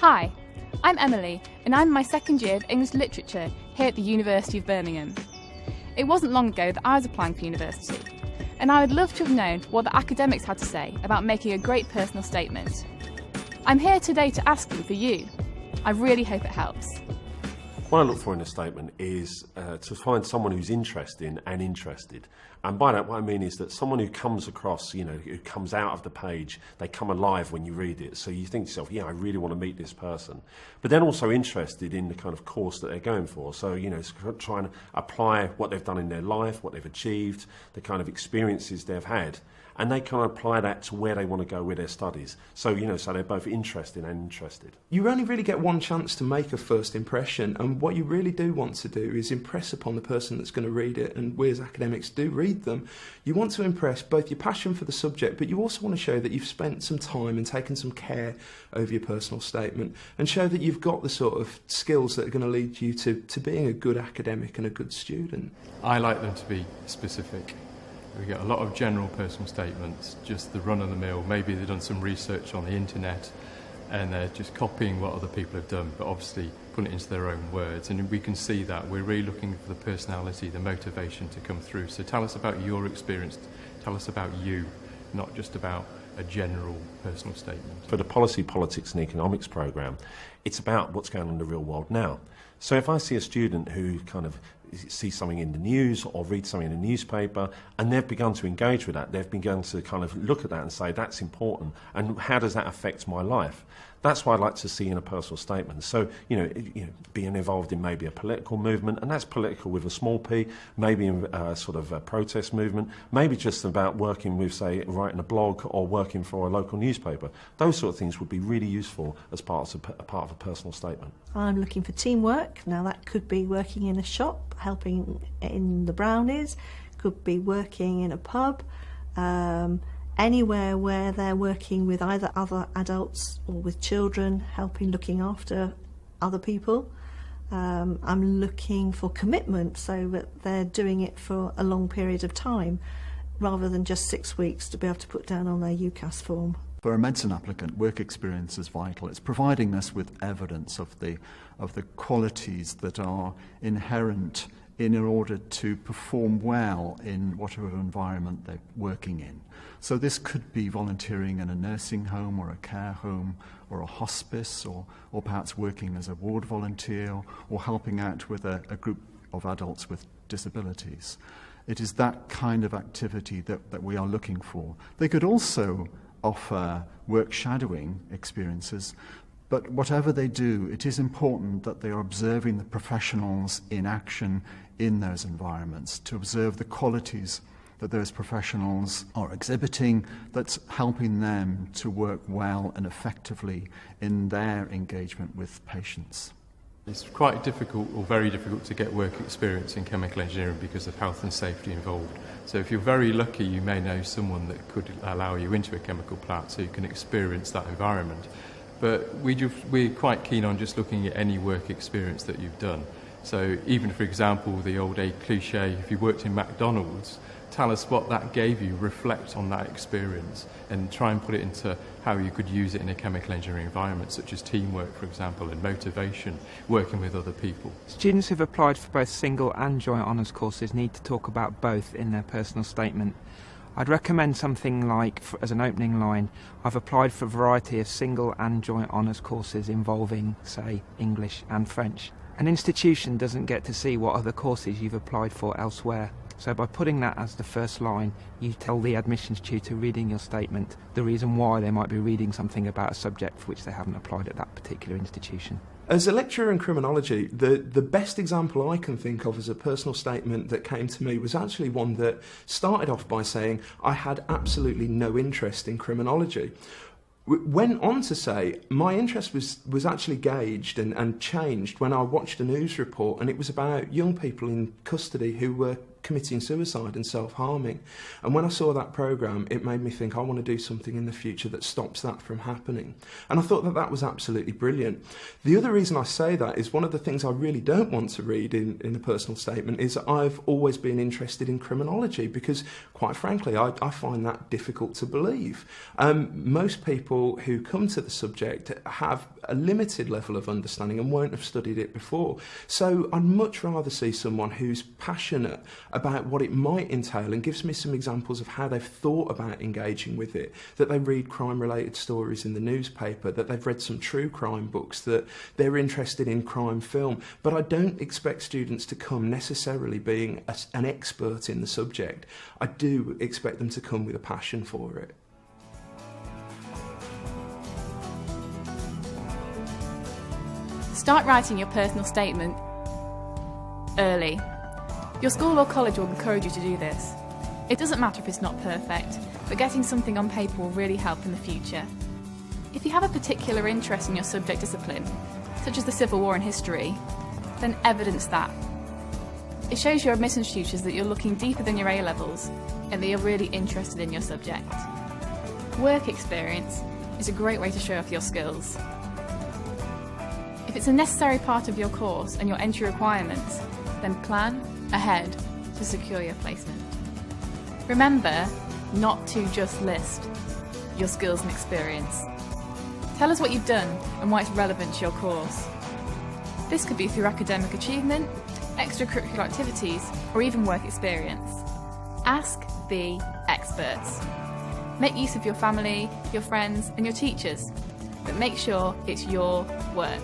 Hi, I'm Emily, and I'm in my second year of English Literature here at the University of Birmingham. It wasn't long ago that I was applying for university, and I would love to have known what the academics had to say about making a great personal statement. I'm here today to ask them for you. I really hope it helps. What I look for in a statement is to find someone who's interesting and interested. And by that, what I mean is that someone who comes across, who comes out of the page, they come alive when you read it. So you think to yourself, yeah, I really want to meet this person. But then also interested in the kind of course that they're going for. So, trying to apply what they've done in their life, what they've achieved, the kind of experiences they've had. And they kind of apply that to where they want to go with their studies. So, so they're both interested and interested. You only really get one chance to make a first impression, and what you really do want to do is impress upon the person that's going to read it, and we as academics do read them. You want to impress both your passion for the subject, but you also want to show that you've spent some time and taken some care over your personal statement, and show that you've got the sort of skills that are going to lead you to being a good academic and a good student. I like them to be specific. We get a lot of general personal statements, just the run-of-the-mill. Maybe they've done some research on the internet and they're just copying what other people have done, but obviously putting it into their own words. And we can see that. We're really looking for the personality, the motivation to come through. So tell us about your experience. Tell us about you, not just about a general personal statement. For the Policy, Politics and Economics programme, it's about what's going on in the real world now. So if I see a student who kind of sees something in the news or reads something in the newspaper and they've begun to engage with that, they've begun to kind of look at that and say, that's important, and how does that affect my life? That's what I'd like to see in a personal statement. So, being involved in maybe a political movement, and that's political with a small p, maybe in a sort of a protest movement, maybe just about working with, say, writing a blog or working for a local newspaper. Those sort of things would be really useful as part of a personal statement. I'm looking for teamwork. Now that could be working in a shop, helping in the brownies, could be working in a pub, anywhere where they're working with either other adults or with children, looking after other people. I'm looking for commitment, so that they're doing it for a long period of time, rather than just 6 weeks to be able to put down on their UCAS form. For a medicine applicant, work experience is vital. It's providing us with evidence of the qualities that are inherent in order to perform well in whatever environment they're working in. So this could be volunteering in a nursing home or a care home or a hospice, or perhaps working as a ward volunteer or helping out with a group of adults with disabilities. It is that kind of activity that we are looking for. They could also offer work shadowing experiences, but whatever they do, it is important that they are observing the professionals in action in those environments, to observe the qualities that those professionals are exhibiting that's helping them to work well and effectively in their engagement with patients. It's quite difficult, or very difficult, to get work experience in chemical engineering because of health and safety involved. So if you're very lucky, you may know someone that could allow you into a chemical plant so you can experience that environment. But we're quite keen on just looking at any work experience that you've done. So even, for example, the old cliche, if you worked in McDonald's, tell us what that gave you, reflect on that experience, and try and put it into how you could use it in a chemical engineering environment, such as teamwork, for example, and motivation, working with other people. Students who've applied for both single and joint honours courses need to talk about both in their personal statement. I'd recommend something like, as an opening line, I've applied for a variety of single and joint honours courses involving, say, English and French. An institution doesn't get to see what other courses you've applied for elsewhere. So by putting that as the first line, you tell the admissions tutor reading your statement the reason why they might be reading something about a subject for which they haven't applied at that particular institution. As a lecturer in criminology, the best example I can think of as a personal statement that came to me was actually one that started off by saying I had absolutely no interest in criminology. Went on to say my interest was actually gauged and changed when I watched a news report, and it was about young people in custody who were committing suicide and self-harming. And when I saw that programme, it made me think I want to do something in the future that stops that from happening. And I thought that that was absolutely brilliant. The other reason I say that is one of the things I really don't want to read in a personal statement is I've always been interested in criminology, because quite frankly I find that difficult to believe. Most people who come to the subject have a limited level of understanding and won't have studied it before. So I'd much rather see someone who's passionate about what it might entail and gives me some examples of how they've thought about engaging with it, that they read crime-related stories in the newspaper, that they've read some true crime books, that they're interested in crime film. But I don't expect students to come necessarily being an expert in the subject. I do expect them to come with a passion for it. Start writing your personal statement early. Your school or college will encourage you to do this. It doesn't matter if it's not perfect, but getting something on paper will really help in the future. If you have a particular interest in your subject discipline, such as the Civil War and history, then evidence that. It shows your admissions tutors that you're looking deeper than your A-levels and that you're really interested in your subject. Work experience is a great way to show off your skills. If it's a necessary part of your course and your entry requirements, then plan ahead to secure your placement. Remember not to just list your skills and experience. Tell us what you've done and why it's relevant to your course. This could be through academic achievement, extracurricular activities, or even work experience. Ask the experts. Make use of your family, your friends, and your teachers, but make sure it's your work.